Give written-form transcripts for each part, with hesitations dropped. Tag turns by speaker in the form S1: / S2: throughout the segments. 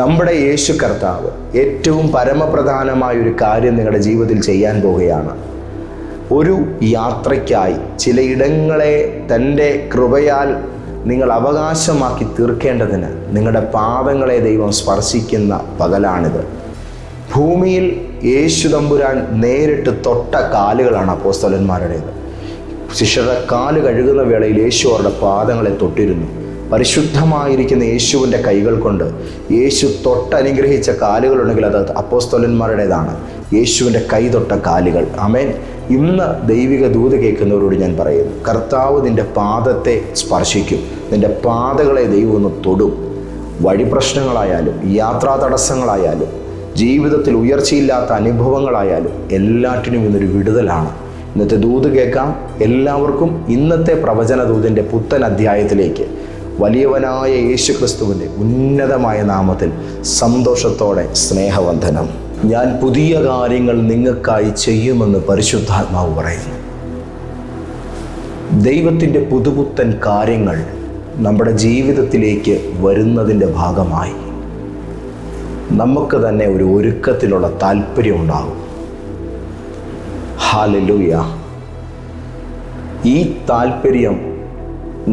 S1: നമ്മുടെ യേശു കർത്താവ് ഏറ്റവും പരമപ്രധാനമായ ഒരു കാര്യം നിങ്ങളുടെ ജീവിതത്തിൽ ചെയ്യാൻ പോവുകയാണ്. ഒരു യാത്രയ്ക്കായി ചിലയിടങ്ങളെ തൻ്റെ കൃപയാൽ നിങ്ങൾ അവകാശമാക്കി തീർക്കേണ്ടതിന് നിങ്ങളുടെ പാദങ്ങളെ ദൈവം സ്പർശിക്കുന്ന പകലാണിത്. ഭൂമിയിൽ യേശു തമ്പുരാൻ നേരിട്ട് തൊട്ട കാലുകളാണ് അപ്പോസ്തലന്മാരുടേത്. ശിഷ്യരുടെ കാല് കഴുകുന്ന വേളയിൽ യേശു അവരുടെ പാദങ്ങളെ തൊട്ടിരുന്നു. പരിശുദ്ധമായിരിക്കുന്ന യേശുവിൻ്റെ കൈകൾ കൊണ്ട് യേശു തൊട്ടനുഗ്രഹിച്ച കാലുകളുണ്ടെങ്കിൽ അത് അപ്പോസ്തലന്മാരുടേതാണ്. യേശുവിൻ്റെ കൈ തൊട്ട കാലുകൾ. ആമേൻ. ഇന്ന് ദൈവിക ദൂത് കേൾക്കുന്നവരോട് ഞാൻ പറയുന്നു, കർത്താവ് നിൻ്റെ പാദത്തെ സ്പർശിക്കും. നിൻ്റെ പാദങ്ങളെ ദൈവം ഒന്ന് തൊടും. വഴി പ്രശ്നങ്ങളായാലും യാത്രാ തടസ്സങ്ങളായാലും ജീവിതത്തിൽ ഉയർച്ചയില്ലാത്ത അനുഭവങ്ങളായാലും എല്ലാറ്റിനും ഇന്നൊരു വിടുതലാണ്. ഇന്നത്തെ ദൂത് കേൾക്കാം എല്ലാവർക്കും. ഇന്നത്തെ പ്രവചന ദൂതിൻ്റെ പുത്തൻ അധ്യായത്തിലേക്ക് വലിയവനായ യേശു ക്രിസ്തുവിൻ്റെ ഉന്നതമായ നാമത്തിൽ സന്തോഷത്തോടെ സ്നേഹവന്ദനം. ഞാൻ പുതിയ കാര്യങ്ങൾ നിങ്ങൾക്കായി ചെയ്യുമെന്ന് പരിശുദ്ധാത്മാവ് പറയുന്നു. ദൈവത്തിൻ്റെ പുതുപുത്തൻ കാര്യങ്ങൾ നമ്മുടെ ജീവിതത്തിലേക്ക് വരുന്നതിൻ്റെ ഭാഗമായി നമുക്ക് തന്നെ ഒരു ഒരുക്കത്തിലുള്ള താല്പര്യം ഉണ്ടാകും. ഹല്ലേലൂയ. ഈ താല്പര്യം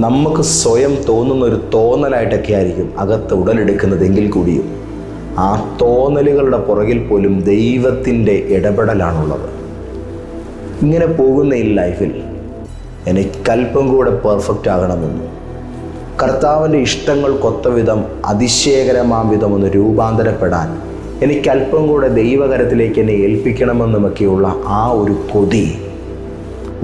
S1: നമുക്ക് സ്വയം തോന്നുന്ന ഒരു തോന്നലായിട്ടൊക്കെ ആയിരിക്കും അകത്ത് ഉടലെടുക്കുന്നതെങ്കിൽ കൂടിയും ആ തോന്നലുകളുടെ പുറകിൽ പോലും ദൈവത്തിൻ്റെ ഇടപെടലാണുള്ളത്. ഇങ്ങനെ പോകുന്ന ഈ ലൈഫിൽ എനിക്കല്പം കൂടെ പെർഫെക്റ്റ് ആകണമെന്നും കർത്താവിൻ്റെ ഇഷ്ടങ്ങൾക്കൊത്ത വിധം അതിശയകരമാം വിധം ഒന്ന് രൂപാന്തരപ്പെടാൻ എനിക്കല്പം കൂടെ ദൈവകരത്തിലേക്ക് എന്നെ ഏൽപ്പിക്കണമെന്നുമൊക്കെയുള്ള ആ ഒരു കൊതി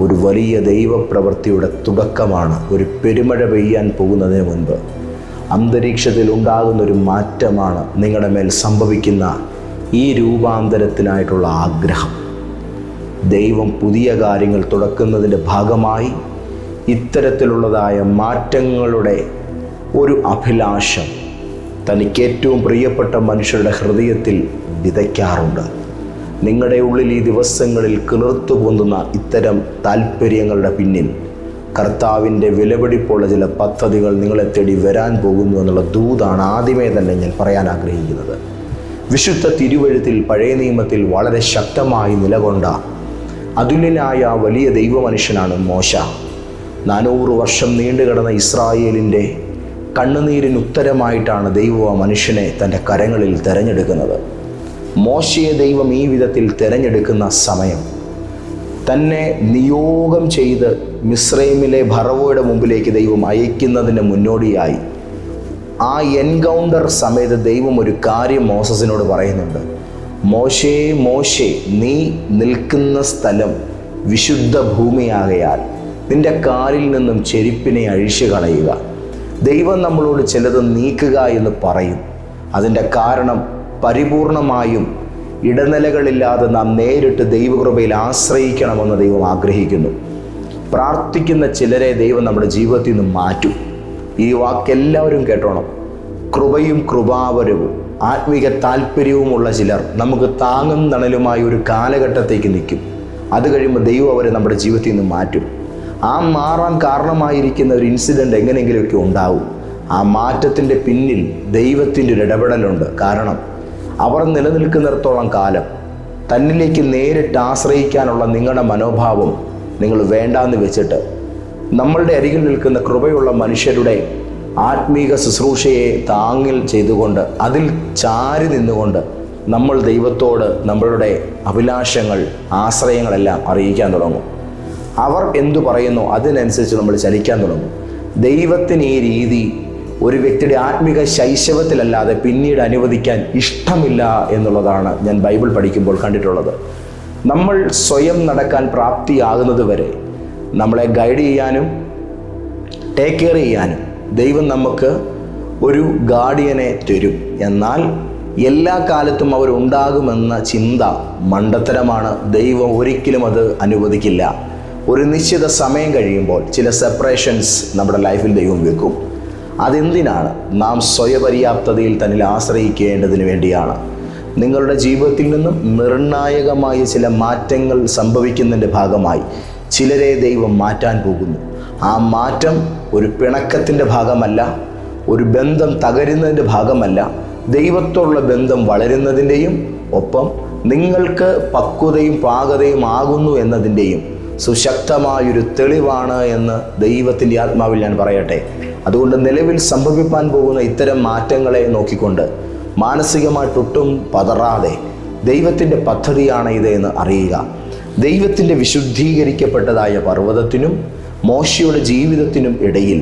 S1: ഒരു വലിയ ദൈവപ്രവൃത്തിയുടെ തുടക്കമാണ്. ഒരു പെരുമഴ പെയ്യാൻ പോകുന്നതിന് മുൻപ് അന്തരീക്ഷത്തിൽ ഉണ്ടാകുന്നൊരു മാറ്റമാണ് നിങ്ങളുടെ മേൽ സംഭവിക്കുന്ന ഈ രൂപാന്തരത്തിനായിട്ടുള്ള ആഗ്രഹം. ദൈവം പുതിയ കാര്യങ്ങൾ തുടക്കുന്നതിൻ്റെ ഭാഗമായി ഇത്തരത്തിലുള്ളതായ മാറ്റങ്ങളുടെ ഒരു അഭിലാഷം തനിക്ക് ഏറ്റവും പ്രിയപ്പെട്ട മനുഷ്യരുടെ ഹൃദയത്തിൽ വിതയ്ക്കാറുണ്ട്. നിങ്ങളുടെ ഉള്ളിൽ ഈ ദിവസങ്ങളിൽ കിളിർത്തു പൊന്തുന്ന ഇത്തരം താല്പര്യങ്ങളുടെ പിന്നിൽ കർത്താവിൻ്റെ വിലപിടിപ്പുള്ള ചില പദ്ധതികൾ നിങ്ങളെ തേടി വരാൻ പോകുന്നു എന്നുള്ള ദൂതാണ് ആദ്യമേ തന്നെ ഞാൻ പറയാൻ ആഗ്രഹിക്കുന്നത്. വിശുദ്ധ തിരുവെഴുത്തിൽ പഴയ നിയമത്തിൽ വളരെ ശക്തമായി നിലകൊണ്ട അതുല്യനായ വലിയ ദൈവമനുഷ്യനാണ് മോശ. 400 വർഷം നീണ്ടുകിടന്ന ഇസ്രായേലിൻ്റെ കണ്ണുനീരിന് ഉത്തരമായിട്ടാണ് ദൈവം ആ മനുഷ്യനെ തൻ്റെ കരങ്ങളിൽ തിരഞ്ഞെടുക്കുന്നത്. മോശയെ ദൈവം ഈ വിധത്തിൽ തിരഞ്ഞെടുക്കുന്ന സമയം തന്നെ നിയോഗം ചെയ്ത് മിസ്രൈമിലെ ഫറവോയുടെ മുമ്പിലേക്ക് ദൈവം അയക്കുന്നതിന് മുന്നോടിയായി ആ എൻകൗണ്ടർ സമയത്ത് ദൈവം ഒരു കാര്യം മോസസിനോട് പറയുന്നുണ്ട്. മോശേ മോശേ, നീ നിൽക്കുന്ന സ്ഥലം വിശുദ്ധ ഭൂമിയാകയാൽ നിന്റെ കാലിൽ നിന്നും ചെരുപ്പിനെ അഴിച്ചു കളയുക. ദൈവം നമ്മളോട് ചിലത് നീക്കുക എന്ന് പറയും. അതിൻ്റെ കാരണം പരിപൂർണമായും ഇടനിലകളില്ലാതെ നാം നേരിട്ട് ദൈവകൃപയിൽ ആശ്രയിക്കണമെന്ന് ദൈവം ആഗ്രഹിക്കുന്നു. പ്രാർത്ഥിക്കുന്ന ചിലരെ ദൈവം നമ്മുടെ ജീവിതത്തിൽ നിന്ന് മാറ്റും. ഈ വാക്കെല്ലാവരും കേട്ടോണം. കൃപയും കൃപാവരവും ആത്മീക താല്പര്യവുമുള്ള ചിലർ നമുക്ക് താങ്ങും തണലുമായി ഒരു കാലഘട്ടത്തേക്ക് നിൽക്കും. അത് കഴിയുമ്പോൾ ദൈവം അവരെ നമ്മുടെ ജീവിതത്തിൽ നിന്ന് മാറ്റും. ആ മാറാൻ കാരണമായിരിക്കുന്ന ഒരു ഇൻസിഡൻറ്റ് എങ്ങനെയെങ്കിലുമൊക്കെ ഉണ്ടാവും. ആ മാറ്റത്തിൻ്റെ പിന്നിൽ ദൈവത്തിൻ്റെ ഒരു ഇടപെടലുണ്ട്. കാരണം അവർ നിലനിൽക്കുന്നിടത്തോളം കാലം തന്നിലേക്ക് നേരിട്ട് ആശ്രയിക്കാനുള്ള നിങ്ങളുടെ മനോഭാവം നിങ്ങൾ വേണ്ടാന്ന് വെച്ചിട്ട് നമ്മളുടെ അരികിൽ നിൽക്കുന്ന കൃപയുള്ള മനുഷ്യരുടെ ആത്മീക ശുശ്രൂഷയെ താങ്ങിൽ ചെയ്തുകൊണ്ട് അതിൽ ചാരി നിന്നുകൊണ്ട് നമ്മൾ ദൈവത്തോട് നമ്മളുടെ അഭിലാഷങ്ങൾ ആശ്രയങ്ങളെല്ലാം അറിയിക്കാൻ തുടങ്ങും. അവർ എന്തു പറയുന്നു അതിനനുസരിച്ച് നമ്മൾ ചലിക്കാൻ തുടങ്ങും. ദൈവത്തിന് ഈ രീതി ഒരു വ്യക്തിയുടെ ആത്മീക ശൈശവത്തിലല്ലാതെ പിന്നീട് അനുവദിക്കാൻ ഇഷ്ടമില്ല എന്നുള്ളതാണ് ഞാൻ ബൈബിൾ പഠിക്കുമ്പോൾ കണ്ടിട്ടുള്ളത്. നമ്മൾ സ്വയം നടക്കാൻ പ്രാപ്തിയാകുന്നത് വരെ നമ്മളെ ഗൈഡ് ചെയ്യാനും ടേക്ക് കെയർ ചെയ്യാനും ദൈവം നമുക്ക് ഒരു ഗാർഡിയനെ തരും. എന്നാൽ എല്ലാ കാലത്തും അവരുണ്ടാകുമെന്ന ചിന്ത മണ്ടത്തരമാണ്. ദൈവം ഒരിക്കലും അത് അനുവദിക്കില്ല. ഒരു നിശ്ചിത സമയം കഴിയുമ്പോൾ ചില സെപ്പറേഷൻസ് നമ്മുടെ ലൈഫിൽ ദൈവം വെക്കും. അതെന്തിനാണ്? നാം സ്വയപര്യാപ്തതയിൽ തന്നിൽ ആശ്രയിക്കേണ്ടതിന് വേണ്ടിയാണ്. നിങ്ങളുടെ ജീവിതത്തിൽ നിന്നും നിർണായകമായ ചില മാറ്റങ്ങൾ സംഭവിക്കുന്നതിൻ്റെ ഭാഗമായി ചിലരെ ദൈവം മാറ്റാൻ പോകുന്നു. ആ മാറ്റം ഒരു പിണക്കത്തിൻ്റെ ഭാഗമല്ല, ഒരു ബന്ധം തകരുന്നതിൻ്റെ ഭാഗമല്ല, ദൈവത്തോടുള്ള ബന്ധം വളരുന്നതിൻ്റെയും ഒപ്പം നിങ്ങൾക്ക് പക്വതയും പാകതയും ആകുന്നു എന്നതിൻ്റെയും സുശക്തമായൊരു തെളിവാണ് എന്ന് ദൈവത്തിൻ്റെ ആത്മാവിൽ ഞാൻ പറയട്ടെ. അതുകൊണ്ട് നിലവിൽ സംഭവിക്കാൻ പോകുന്ന ഇത്തരം മാറ്റങ്ങളെ നോക്കിക്കൊണ്ട് മാനസികമായിട്ടൊട്ടും പതറാതെ ദൈവത്തിൻ്റെ പദ്ധതിയാണ് ഇത് എന്ന് അറിയുക. ദൈവത്തിൻ്റെ വിശുദ്ധീകരിക്കപ്പെട്ടതായ പർവ്വതത്തിനും മോശയുടെ ജീവിതത്തിനും ഇടയിൽ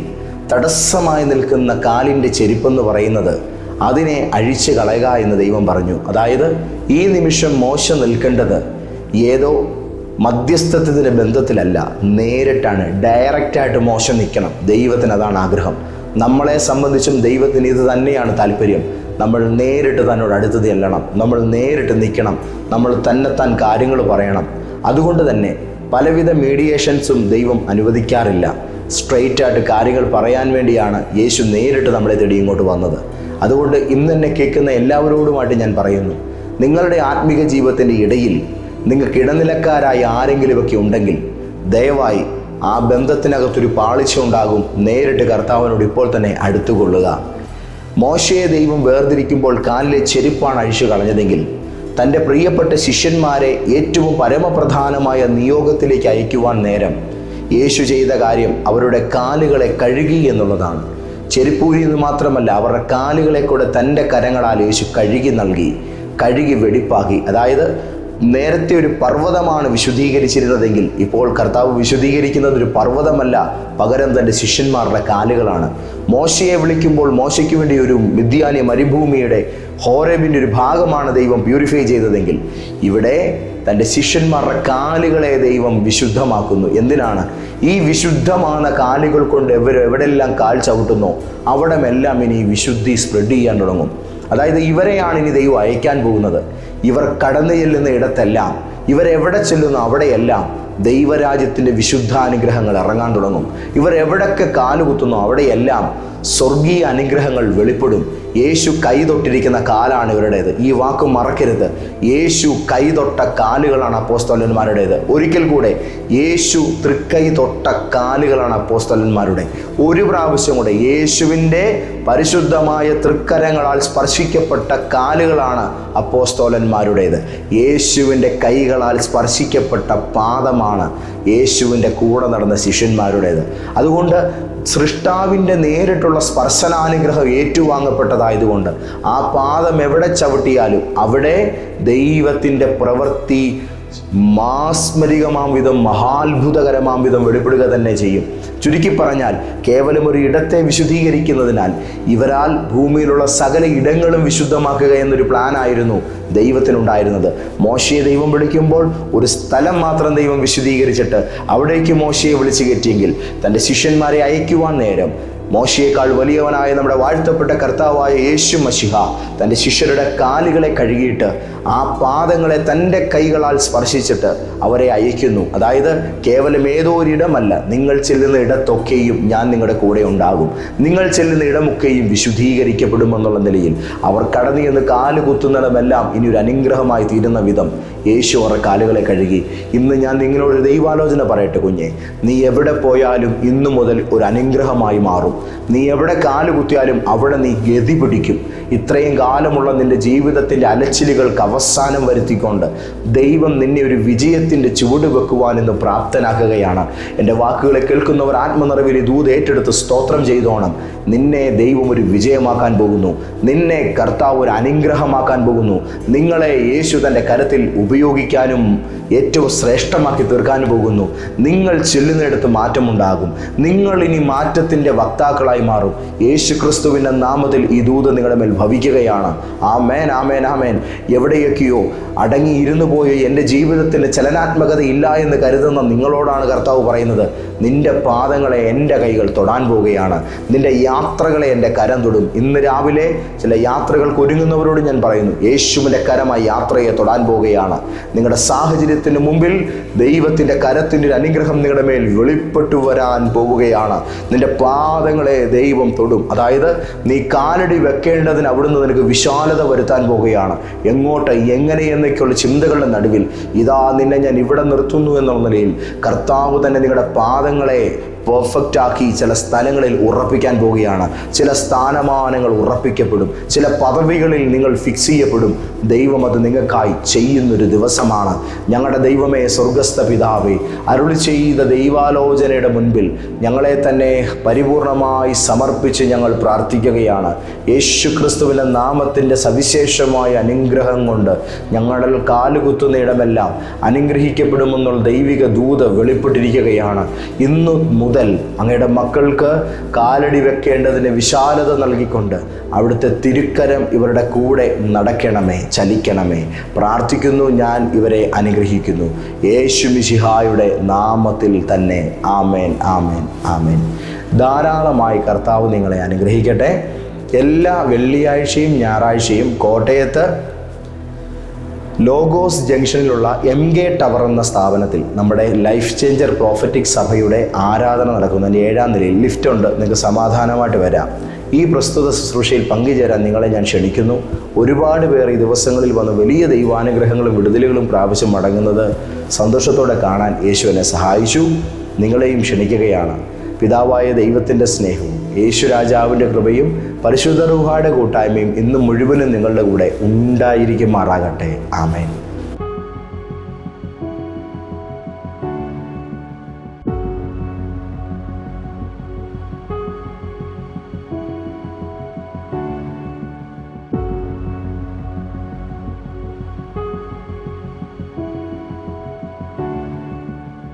S1: തടസ്സമായി നിൽക്കുന്ന കാലിൻ്റെ ചെരുപ്പെന്ന് പറയുന്നത് അതിനെ അഴിച്ചു കളയുക എന്ന് ദൈവം പറഞ്ഞു. അതായത് ഈ നിമിഷം മോശ നിൽക്കേണ്ടത് ഏതോ മധ്യസ്ഥത്തിൻ്റെ ബന്ധത്തിലല്ല, നേരിട്ടാണ്, ഡയറക്റ്റായിട്ട് മോശ നിൽക്കണം. ദൈവത്തിന് അതാണ് ആഗ്രഹം. നമ്മളെ സംബന്ധിച്ചും ദൈവത്തിന് ഇത് തന്നെയാണ് താല്പര്യം. നമ്മൾ നേരിട്ട് തന്നോട് അടുത്ത് ചെല്ലണം, നമ്മൾ നേരിട്ട് നിൽക്കണം, നമ്മൾ തന്നെത്താൻ കാര്യങ്ങൾ പറയണം. അതുകൊണ്ട് തന്നെ പലവിധ മീഡിയേഷൻസും ദൈവം അനുവദിക്കാറില്ല. സ്ട്രെയിറ്റായിട്ട് കാര്യങ്ങൾ പറയാൻ വേണ്ടിയാണ് യേശു നേരിട്ട് നമ്മളെ തേടി ഇങ്ങോട്ട് വന്നത്. അതുകൊണ്ട് ഇന്ന് എന്നെ കേൾക്കുന്ന എല്ലാവരോടുമായിട്ട് ഞാൻ പറയുന്നു, നിങ്ങളുടെ ആത്മീക ജീവിതത്തിൻ്റെ ഇടയിൽ നിങ്ങൾക്ക് ഇടനിലക്കാരായി ആരെങ്കിലുമൊക്കെ ഉണ്ടെങ്കിൽ ദയവായി ആ ബന്ധത്തിനകത്തൊരു പാളിച്ച ഉണ്ടാകും. നേരിട്ട് കർത്താവിനോട് ഇപ്പോൾ തന്നെ അടുത്തുകൊള്ളുക. മോശയെ ദൈവം വേർതിരിക്കുമ്പോൾ കാലിലെ ചെരുപ്പാണ് അഴിച്ചു കളഞ്ഞതെങ്കിൽ തൻ്റെ പ്രിയപ്പെട്ട ശിഷ്യന്മാരെ ഏറ്റവും പരമപ്രധാനമായ നിയോഗത്തിലേക്ക് അയക്കുവാൻ നേരം യേശു ചെയ്ത കാര്യം അവരുടെ കാലുകളെ കഴുകി എന്നുള്ളതാണ്. ചെരുപ്പൂരി എന്ന് മാത്രമല്ല, അവരുടെ കാലുകളെ കൂടെ തൻ്റെ കരങ്ങളാൽ യേശു കഴുകി നൽകി, കഴുകി വെടിപ്പാക്കി. അതായത് നേരത്തെ ഒരു പർവ്വതമാണ് വിശുദ്ധീകരിച്ചിരുന്നതെങ്കിൽ ഇപ്പോൾ കർത്താവ് വിശുദ്ധീകരിക്കുന്നത് ഒരു പർവ്വതമല്ല, പകരം തൻ്റെ ശിഷ്യന്മാരുടെ കാലുകളാണ്. മോശയെ വിളിക്കുമ്പോൾ മോശയ്ക്ക് വേണ്ടി ഒരു മിദ്യാനി മരുഭൂമിയുടെ ഹോരേബിൻ്റെ ഒരു ഭാഗമാണ് ദൈവം പ്യൂരിഫൈ ചെയ്തതെങ്കിൽ ഇവിടെ തൻ്റെ ശിഷ്യന്മാരുടെ കാലുകളെ ദൈവം വിശുദ്ധമാക്കുന്നു. എന്തിനാണ്? ഈ വിശുദ്ധமான കാലുകൾ കൊണ്ട് എവിടെല്ലാം കാൽ ചവിട്ടുന്നോ അവിടെമെല്ലാം ഇനി വിശുദ്ധി സ്പ്രെഡ് ചെയ്യാൻ തുടങ്ങും. അതായത് ഇവരെയാണ് ഇനി ദൈവം അയക്കാൻ പോകുന്നത്. ഇവർ കടന്നു ചെല്ലുന്ന ഇടത്തെല്ലാം, ഇവരെവിടെ ചെല്ലുന്നു അവിടെയെല്ലാം ദൈവരാജ്യത്തിൻ്റെ വിശുദ്ധാനുഗ്രഹങ്ങൾ ഇറങ്ങാൻ തുടങ്ങും. ഇവർ എവിടൊക്കെ കാലുകുത്തുന്നു അവിടെയെല്ലാം സ്വർഗീയ അനുഗ്രഹങ്ങൾ വെളിപ്പെടും. യേശു കൈതൊട്ടിരിക്കുന്ന കാലാണ് ഇവരുടേത്. ഈ വാക്ക് മറക്കരുത്. യേശു കൈതൊട്ട കാലുകളാണ് അപ്പോസ്തലന്മാരുടേത്. ഒരിക്കൽ കൂടെ, യേശു തൃക്കൈ തൊട്ട കാലുകളാണ് അപ്പോസ്തലന്മാരുടെ. ഒരു പ്രാവശ്യം കൂടെ, യേശുവിൻ്റെ പരിശുദ്ധമായ തൃക്കരങ്ങളാൽ സ്പർശിക്കപ്പെട്ട കാലുകളാണ് അപ്പോസ്തലന്മാരുടേത്. യേശുവിൻ്റെ കൈകളാൽ സ്പർശിക്കപ്പെട്ട പാദമാണ് യേശുവിൻ്റെ കൂടെ നടന്ന ശിഷ്യന്മാരുടേത്. അതുകൊണ്ട് സൃഷ്ടാവിൻ്റെ നേരിട്ടുള്ള സ്പർശനാനുഗ്രഹം ഏറ്റുവാങ്ങപ്പെട്ടതായതുകൊണ്ട് ആ പാദം എവിടെ ചവിട്ടിയാലും അവിടെ ദൈവത്തിൻ്റെ പ്രവൃത്തി മാസ്മരികമാം വിധം, മഹാത്ഭുതകരമാം വിധം വെളിപ്പെടുക തന്നെ ചെയ്യും. ചുരുക്കി പറഞ്ഞാൽ കേവലം ഒരു ഇടത്തെ വിശുദ്ധീകരിക്കുന്നതിനാൽ ഇവരാൽ ഭൂമിയിലുള്ള സകല ഇടങ്ങളും വിശുദ്ധമാക്കുക എന്നൊരു പ്ലാനായിരുന്നു ദൈവത്തിനുണ്ടായിരുന്നത്. മോശയെ ദൈവം വിളിക്കുമ്പോൾ ഒരു സ്ഥലം മാത്രം ദൈവം വിശുദ്ധീകരിച്ചിട്ട് അവിടേക്ക് മോശയെ വിളിച്ചു കയറ്റിയെങ്കിൽ തൻ്റെ ശിഷ്യന്മാരെ അയക്കുവാൻ നേരം മോശയേക്കാൾ വലിയവനായ നമ്മുടെ വാഴ്ത്തപ്പെട്ട കർത്താവായ യേശു മശിഹ തൻ്റെ ശിഷ്യരുടെ കാലുകളെ കഴുകിയിട്ട് ആ പാദങ്ങളെ തൻ്റെ കൈകളാൽ സ്പർശിച്ചിട്ട് അവരെ അയക്കുന്നു. അതായത് കേവലം ഏതോ ഒരിടമല്ല, നിങ്ങൾ ചെല്ലുന്ന ഇടത്തൊക്കെയും ഞാൻ നിങ്ങളുടെ കൂടെ ഉണ്ടാകും, നിങ്ങൾ ചെല്ലുന്ന ഇടമൊക്കെയും വിശുദ്ധീകരിക്കപ്പെടുമെന്നുള്ള നിലയിൽ അവർ കടന്നു ചെന്ന് കാല് കുത്തുന്നിടമെല്ലാം ഇനി ഒരു അനുഗ്രഹമായി തീരുന്ന വിധം യേശു അവരുടെ കാലുകളെ കഴുകി. ഇന്ന് ഞാൻ നിങ്ങളോട് ദൈവാലോചന പറയട്ടെ കുഞ്ഞെ, നീ എവിടെ പോയാലും ഇന്നു മുതൽ ഒരു അനുഗ്രഹമായി മാറും. നീ എവിടെ കാല് കുത്തിയാലും അവിടെ നീ ഗതി പിടിക്കും. ഇത്രയും കാലമുള്ള നിന്റെ ജീവിതത്തിൻ്റെ അലച്ചിലുകൾക്ക് അവസാനം വരുത്തിക്കൊണ്ട് ദൈവം നിന്നെ ഒരു വിജയത്തിൻ്റെ ചുവട് വെക്കുവാൻ ഇന്ന് പ്രാപ്തനാക്കുകയാണ്. എൻ്റെ വാക്കുകളെ കേൾക്കുന്നവർ ആത്മനിറവിൽ ദൂത് ഏറ്റെടുത്ത് സ്തോത്രം ചെയ്തോണം. നിന്നെ ദൈവം ഒരു വിജയമാക്കാൻ പോകുന്നു. നിന്നെ കർത്താവ് ഒരു അനുഗ്രഹമാക്കാൻ പോകുന്നു. നിങ്ങളെ യേശു തൻ്റെ കരത്തിൽ ഉപയോഗിക്കാനും ഏറ്റവും ശ്രേഷ്ഠമാക്കി തീർക്കാൻ പോകുന്നു. നിങ്ങൾ ചെല്ലുന്നിടത്ത് മാറ്റമുണ്ടാകും. നിങ്ങൾ ഇനി മാറ്റത്തിൻ്റെ വക്താക്കളായി മാറും. യേശു ക്രിസ്തുവിൻ്റെ നാമത്തിൽ ഈ ദൂത് നിങ്ങളുടെ മേൽ ഭവിക്കുകയാണ്. ആമേൻ, ആമേൻ, ആമേൻ. എവിടെയൊക്കെയോ അടങ്ങിയിരുന്നു പോയ എൻ്റെ ജീവിതത്തിൻ്റെ ചലനാത്മകത ഇല്ല എന്ന് കരുതുന്ന നിങ്ങളോടാണ് കർത്താവ് പറയുന്നത്, നിന്റെ പാദങ്ങളെ എൻ്റെ കൈകൾ തൊടാൻ പോവുകയാണ്. നിന്റെ യാത്രകളെ എൻ്റെ കരം തൊടും. ഇന്ന് രാവിലെ ചില യാത്രകൾക്ക് ഒരുങ്ങുന്നവരോട് ഞാൻ പറയുന്നു, യേശുവിൻ്റെ കരമായി യാത്രയെ തൊടാൻ പോവുകയാണ്. നിങ്ങളുടെ സാഹചര്യത്തിന് മുമ്പിൽ ദൈവത്തിൻ്റെ കരത്തിൻ്റെ ഒരു അനുഗ്രഹം നിങ്ങളുടെ മേൽ വെളിപ്പെട്ടു വരാൻ പോവുകയാണ്. നിന്റെ പാദങ്ങളെ ദൈവം തൊടും. അതായത് നീ കാലടി വെക്കേണ്ടതിന് അവിടുന്ന് നിനക്ക് വിശാലത വരുത്താൻ പോവുകയാണ്. എങ്ങോട്ട്, എങ്ങനെ എന്നൊക്കെയുള്ള ചിന്തകളുടെ നടുവിൽ ഇതാ നിന്നെ ഞാൻ ഇവിടെ നിർത്തുന്നു എന്നുള്ള നിലയിൽ കർത്താവ് തന്നെ നിങ്ങളുടെ പാദങ്ങളെ പെർഫെക്റ്റ് ആക്കി ചില സ്ഥലങ്ങളിൽ ഉറപ്പിക്കാൻ പോവുകയാണ്. ചില സ്ഥാനമാനങ്ങൾ ഉറപ്പിക്കപ്പെടും, ചില പദവികളിൽ നിങ്ങൾ ഫിക്സ് ചെയ്യപ്പെടും. ദൈവം അത് നിങ്ങൾക്കായി ചെയ്യുന്നൊരു ദിവസമാണ്. ഞങ്ങളുടെ ദൈവമേ, സ്വർഗസ്ഥ പിതാവേ, അരുളി ചെയ്ത ദൈവാലോചനയുടെ മുൻപിൽ ഞങ്ങളെ തന്നെ പരിപൂർണമായി സമർപ്പിച്ച് ഞങ്ങൾ പ്രാർത്ഥിക്കുകയാണ്. യേശു ക്രിസ്തുവിൻ്റെ നാമത്തിൻ്റെ സവിശേഷമായ അനുഗ്രഹം കൊണ്ട് ഞങ്ങളുടെ കാലുകുത്തുന്ന ഇടമെല്ലാം അനുഗ്രഹിക്കപ്പെടുമെന്നുള്ള ദൈവിക ദൂത് വെളിപ്പെട്ടിരിക്കുകയാണ്. ഇന്നു മുതൽ അങ്ങയുടെ മക്കൾക്ക് കാലടി വെക്കേണ്ടതിന് വിശാലത നൽകിക്കൊണ്ട് അവിടുത്തെ തിരുക്കരം ഇവരുടെ കൂടെ നടക്കണമേ, ചലിക്കണമേ. പ്രാർത്ഥിക്കുന്നു, ഞാൻ ഇവരെ അനുഗ്രഹിക്കുന്നു യേശു മിശിഹായുടെ നാമത്തിൽ തന്നെ. ആമേൻ, ആമേൻ, ആമേൻ. ധാരാളമായി കർത്താവ് നിങ്ങളെ അനുഗ്രഹിക്കട്ടെ. എല്ലാ വെള്ളിയാഴ്ചയും ഞായറാഴ്ചയും കോട്ടയത്ത് ലോഗോസ് ജംഗ്ഷനിലുള്ള MK ടവർ എന്ന സ്ഥാപനത്തിൽ നമ്മുടെ ലൈഫ് ചേഞ്ചർ പ്രോഫറ്റിക് സഭയുടെ ആരാധന നടക്കുന്നതിൻ്റെ 7ാം നിലയിൽ ലിഫ്റ്റ് ഉണ്ട്. നിങ്ങൾക്ക് സമാധാനമായിട്ട് വരാം. ഈ പ്രസ്തുത ശുശ്രൂഷയിൽ പങ്കുചേരാൻ നിങ്ങളെ ഞാൻ ക്ഷണിക്കുന്നു. ഒരുപാട് പേർ ഈ ദിവസങ്ങളിൽ വന്ന് വലിയ ദൈവാനുഗ്രഹങ്ങളും വിടുതലുകളും പ്രാപിച്ച് മടങ്ങുന്നത് സന്തോഷത്തോടെ കാണാൻ യേശു എന്നെ സഹായിച്ചു. നിങ്ങളെയും ക്ഷണിക്കുകയാണ്. പിതാവായ ദൈവത്തിൻ്റെ സ്നേഹവും യേശു രാജാവിൻ്റെ കൃപയും പരിശുദ്ധ റൂഹായുടെ കൂട്ടായ്മയും ഇന്ന് മുഴുവനും നിങ്ങളുടെ കൂടെ ഉണ്ടായിരിക്കുമാറാകട്ടെ. ആമേൻ.